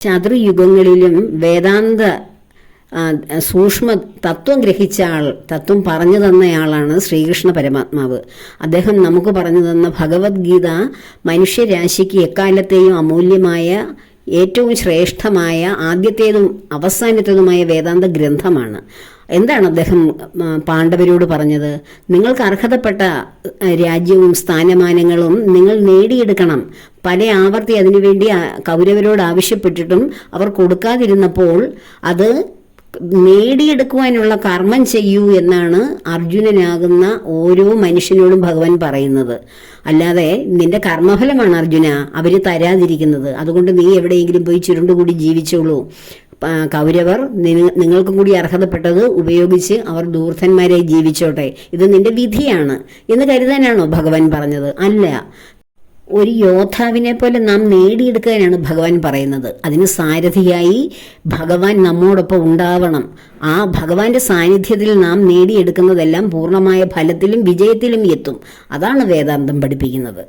ചതുർയുഗങ്ങളിലും വേദാന്ത സൂക്ഷ്മ തത്വം ഗ്രഹിച്ച തത്വം പറഞ്ഞു തന്നയാളാണ് ശ്രീകൃഷ്ണ പരമാത്മാവ്. അദ്ദേഹം നമുക്ക് പറഞ്ഞു തന്ന ഭഗവത്ഗീത മനുഷ്യരാശിക്ക് എക്കാലത്തെയും അമൂല്യമായ, ഏറ്റവും ശ്രേഷ്ഠമായ, ആദ്യത്തേതും അവസാനത്തേതുമായ വേദാന്ത ഗ്രന്ഥമാണ്. എന്താണ് അദ്ദേഹം പാണ്ഡവരോട് പറഞ്ഞത്? നിങ്ങൾക്ക് അർഹതപ്പെട്ട രാജ്യവും സ്ഥാനമാനങ്ങളും നിങ്ങൾ നേടിയെടുക്കണം. പല ആവർത്തി അതിനുവേണ്ടി കൗരവരോട് ആവശ്യപ്പെട്ടിട്ടും അവർ കൊടുക്കാതിരുന്നപ്പോൾ അത് നേടിയെടുക്കുവാനുള്ള കർമ്മം ചെയ്യൂ എന്നാണ് അർജുനനാകുന്ന ഓരോ മനുഷ്യനോടും ഭഗവാൻ പറയുന്നത്. അല്ലാതെ നിന്റെ കർമ്മഫലമാണ് അർജുന അവര് തരാതിരിക്കുന്നത്, അതുകൊണ്ട് നീ എവിടെയെങ്കിലും പോയി ചുരുണ്ടുകൂടി ജീവിച്ചോളൂ. കൗരവർ നിങ്ങൾക്കും കൂടി അർഹതപ്പെട്ടത് ഉപയോഗിച്ച് അവർ ദൂർത്തന്മാരായി ജീവിച്ചോട്ടെ, ഇത് നിന്റെ വിധിയാണ് എന്ന് കരുതാനാണോ ഭഗവാൻ പറഞ്ഞത്? അല്ല. ഒരു യോദ്ധാവിനെ പോലെ നാം നേടിയെടുക്കാനാണ് ഭഗവാൻ പറയുന്നത്. അതിന് സാരഥിയായി ഭഗവാൻ നമ്മോടൊപ്പം ഉണ്ടാവണം. ആ ഭഗവാന്റെ സാന്നിധ്യത്തിൽ നാം നേടിയെടുക്കുന്നതെല്ലാം പൂർണ്ണമായ ഫലത്തിലും വിജയത്തിലും എത്തും. അതാണ് വേദാന്തം പഠിപ്പിക്കുന്നത്.